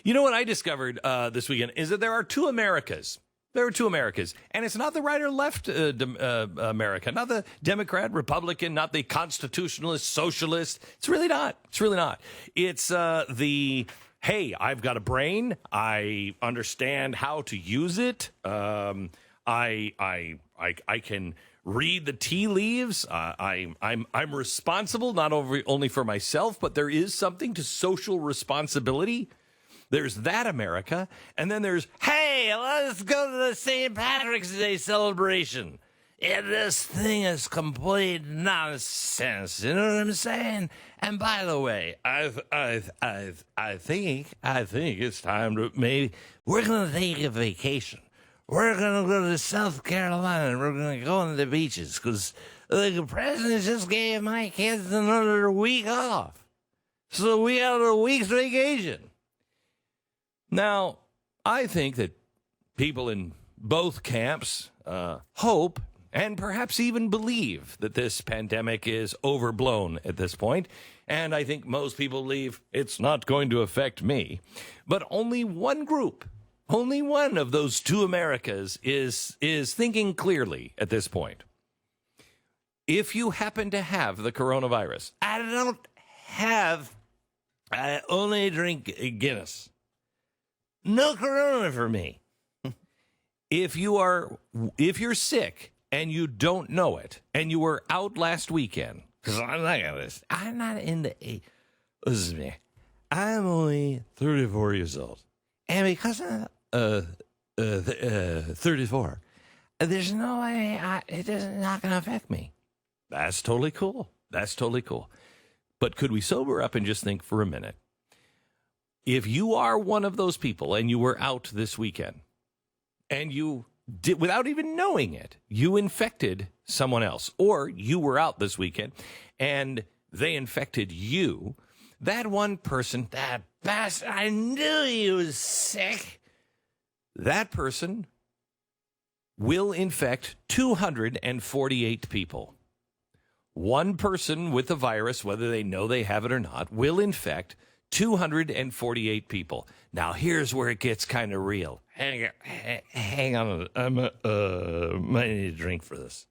You know what I discovered this weekend is that there are two Americas. There are two Americas, and it's not the right or left America, not the Democrat, Republican, not the constitutionalist, socialist. It's really not. It's really not. It's the, hey, I've got a brain. I understand how to use it. I can read the tea leaves. I'm responsible not only for myself, but there is something to social responsibility. There's that America, and then there's, hey, let's go to the St. Patrick's Day celebration. And this thing is complete nonsense. You know what I'm saying? And by the way, I think it's time to maybe we're gonna take a vacation. We're gonna go to South Carolina and we're gonna go on the beaches because the president just gave my kids another week off, so we have a week's vacation. Now, I think that people in both camps hope and perhaps even believe that this pandemic is overblown at this point. And I think most people believe it's not going to affect me. But only one group, only one of those two Americas is thinking clearly at this point. If you happen to have the coronavirus, I only drink Guinness. No corona for me. If you're sick and you don't know it, and you were out last weekend, because I'm not in the listen to me. I'm only 34 years old, and because I'm 34, there's no way it is not going to affect me. That's totally cool. That's totally cool. But could we sober up and just think for a minute? If you are one of those people and you were out this weekend and you did, without even knowing it, you infected someone else, or you were out this weekend and they infected you, that one person, that bastard, I knew he was sick, that person will infect 248 people. One person with the virus, whether they know they have it or not, will infect 248 people. Now, here's where it gets kind of real. Hang on. I might need a drink for this.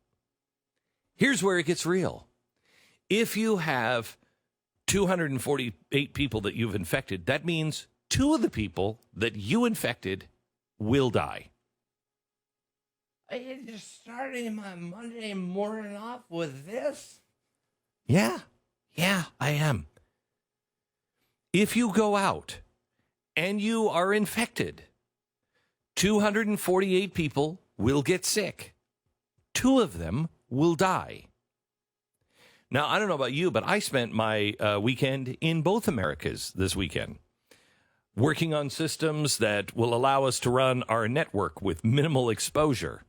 Here's where it gets real. If you have 248 people that you've infected, that means two of the people that you infected will die. Are you just starting my Monday morning off with this? Yeah, I am. If you go out and you are infected, 248 people will get sick. Two of them will die. Now, I don't know about you, but I spent my weekend in both Americas this weekend, working on systems that will allow us to run our network with minimal exposure.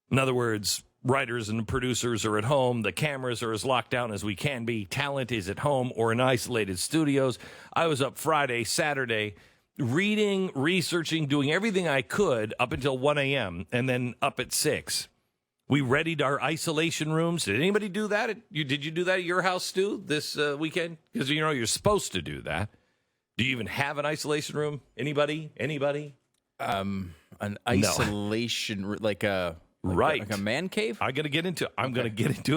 In other words, writers and producers are at home. The cameras are as locked down as we can be. Talent is at home or in isolated studios. I was up Friday, Saturday, reading, researching, doing everything I could up until 1 a.m. and then up at 6. We readied our isolation rooms. Did anybody do that? Did you do that at your house, Stu, this weekend? Because, you know, you're supposed to do that. Do you even have an isolation room? Anybody? An isolation, no. like a man cave? I'm going to get into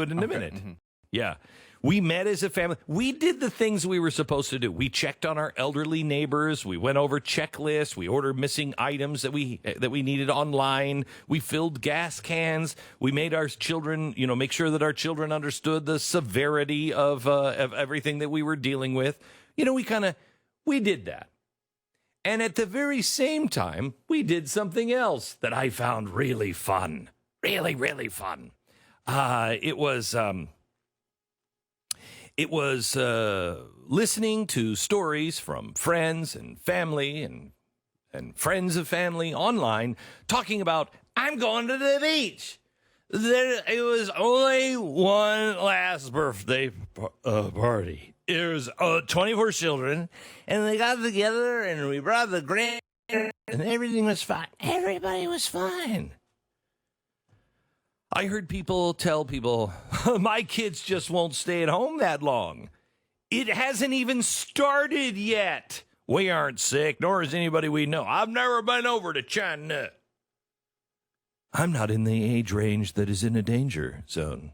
it in a minute. Mm-hmm. Yeah. We met as a family. We did the things we were supposed to do. We checked on our elderly neighbors. We went over checklists. We ordered missing items that we needed online. We filled gas cans. We made our children, make sure that our children understood the severity of everything that we were dealing with. We did that. And at the very same time, we did something else that I found really fun. Really, really fun. It was listening to stories from friends and family and friends of family online talking about, I'm going to the beach. It was only one last birthday party. It was 24 children, and they got together, and we brought the grand, and everything was fine. Everybody was fine. I heard people tell people, my kids just won't stay at home that long. It hasn't even started yet. We aren't sick, nor is anybody we know. I've never been over to China. I'm not in the age range that is in a danger zone.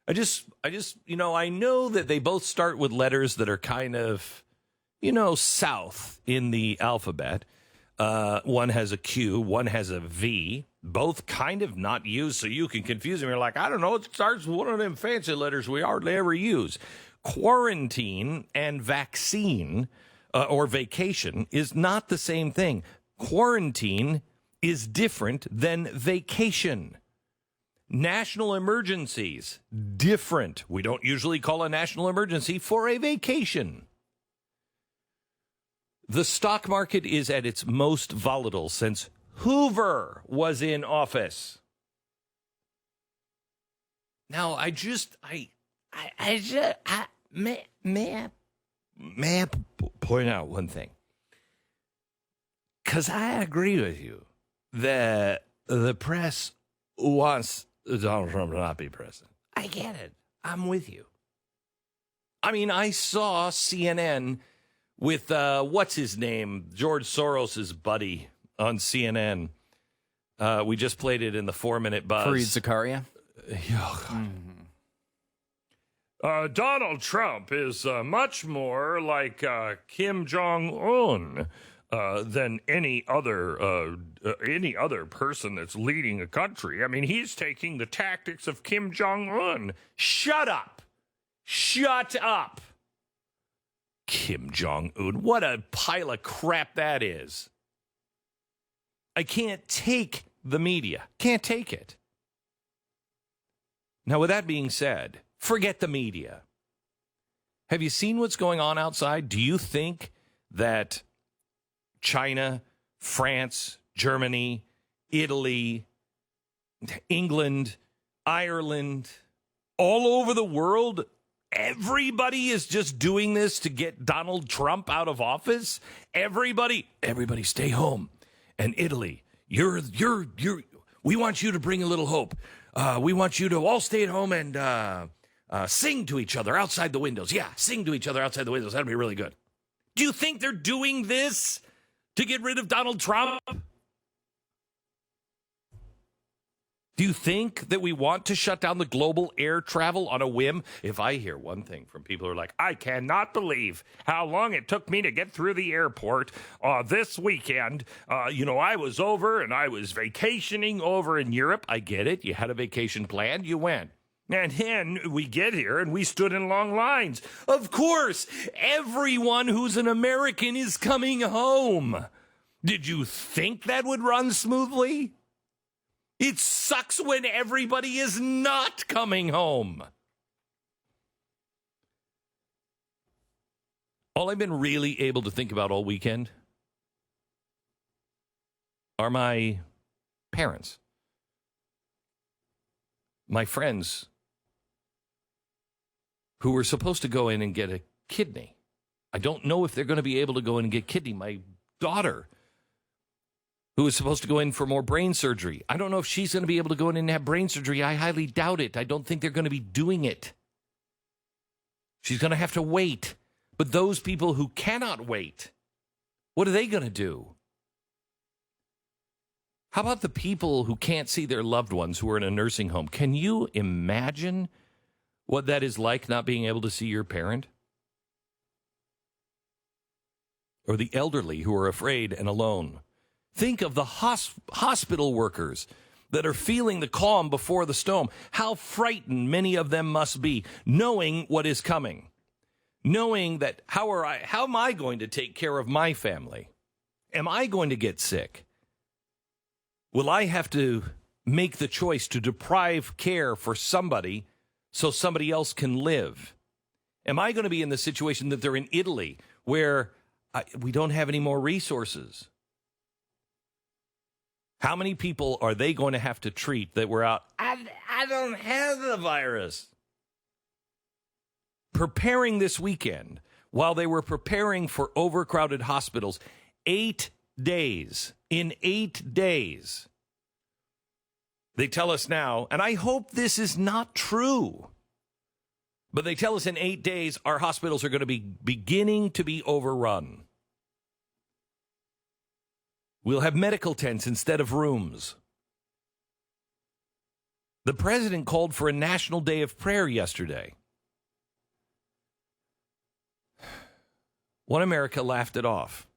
I just, I know that they both start with letters that are kind of, south in the alphabet. One has a Q, one has a V, both kind of not used, so you can confuse them. You're like, I don't know, it starts with one of them fancy letters we hardly ever use. Quarantine and vaccine or vacation is not the same thing. Quarantine is different than vacation. National emergencies, different. We don't usually call a national emergency for a vacation. The stock market is at its most volatile since Hoover was in office. Now, may I point out one thing? Because I agree with you that the press wants Donald Trump to not be president. I get it. I'm with you. I mean, I saw CNN with, what's his name? George Soros' buddy on CNN. We just played it in the 4-minute buzz. Fareed Zakaria. Donald Trump is much more like Kim Jong-un than any other person that's leading a country. I mean, he's taking the tactics of Kim Jong-un. Shut up. Shut up. Kim Jong-un. What a pile of crap that is. I can't take the media. Can't take it. Now, with that being said, forget the media. Have you seen what's going on outside? Do you think that China, France, Germany, Italy, England, Ireland, all over the world, everybody is just doing this to get Donald Trump out of office? Everybody stay home. And Italy, we want you to bring a little hope. We want you to all stay at home and sing to each other outside the windows. Yeah, sing to each other outside the windows. That'd be really good. Do you think they're doing this to get rid of Donald Trump? Do you think that we want to shut down the global air travel on a whim? If I hear one thing from people who are like, I cannot believe how long it took me to get through the airport this weekend. I was over and I was vacationing over in Europe. I get it. You had a vacation planned. You went. And then we get here and we stood in long lines. Of course, everyone who's an American is coming home. Did you think that would run smoothly? It sucks when everybody is not coming home. All I've been really able to think about all weekend are my parents, my friends who were supposed to go in and get a kidney. I don't know if they're going to be able to go in and get kidney. My daughter, who is supposed to go in for more brain surgery. I don't know if she's going to be able to go in and have brain surgery. I highly doubt it. I don't think they're going to be doing it. She's going to have to wait. But those people who cannot wait, what are they going to do? How about the people who can't see their loved ones who are in a nursing home? Can you imagine what that is like, not being able to see your parent? Or the elderly who are afraid and alone. Think of the hospital workers that are feeling the calm before the storm. How frightened many of them must be, knowing what is coming. Knowing that, how am I going to take care of my family? Am I going to get sick? Will I have to make the choice to deprive care for somebody so somebody else can live? Am I going to be in the situation that they're in Italy, where we don't have any more resources? How many people are they going to have to treat that were out? I don't have the virus. Preparing this weekend, while they were preparing for overcrowded hospitals, 8 days. In 8 days. They tell us now, and I hope this is not true, but they tell us in 8 days our hospitals are going to be beginning to be overrun. We'll have medical tents instead of rooms. The president called for a national day of prayer yesterday. One America laughed it off.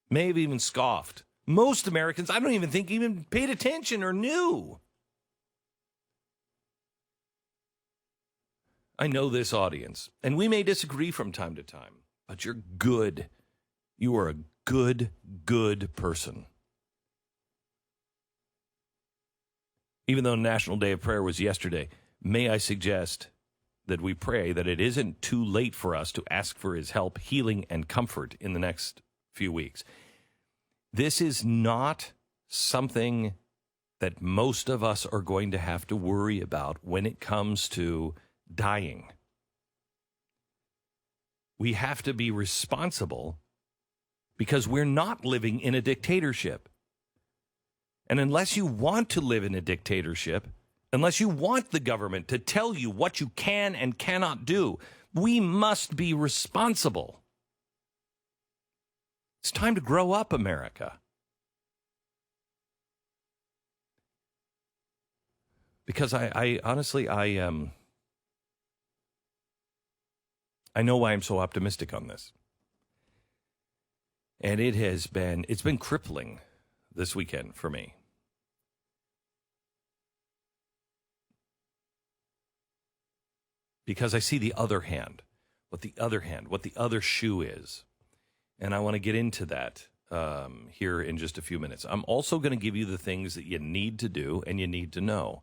Maybe even scoffed. Most Americans, I don't even think even paid attention or knew. I know this audience, and we may disagree from time to time, but you're good. You are a good person. Even though National Day of Prayer was yesterday, may I suggest that we pray that it isn't too late for us to ask for his help, healing, and comfort in the next few weeks. This is not something that most of us are going to have to worry about when it comes to dying. We have to be responsible because we're not living in a dictatorship. And unless you want to live in a dictatorship, unless you want the government to tell you what you can and cannot do, we must be responsible. It's time to grow up, America. Because I honestly, I know why I'm so optimistic on this. And it's been crippling this weekend for me. Because I see the other hand, what the other shoe is. And I want to get into that here in just a few minutes. I'm also going to give you the things that you need to do and you need to know.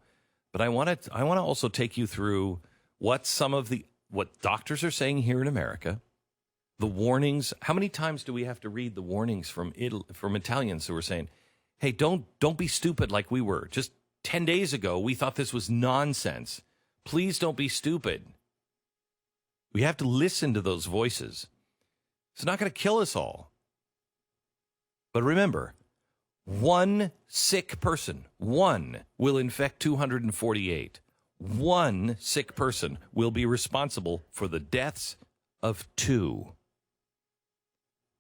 But I want to also take you through what doctors are saying here in America, the warnings. How many times do we have to read the warnings from Italians who are saying, hey, don't be stupid like we were. Just 10 days ago, we thought this was nonsense. Please don't be stupid. We have to listen to those voices. It's not going to kill us all. But remember, one sick person, one will infect 248. One sick person will be responsible for the deaths of 2.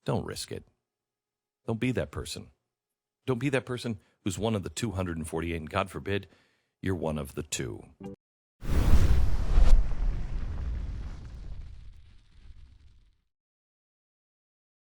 Don't risk it. Don't be that person. Don't be that person who's one of the 248, and God forbid, you're one of the 2.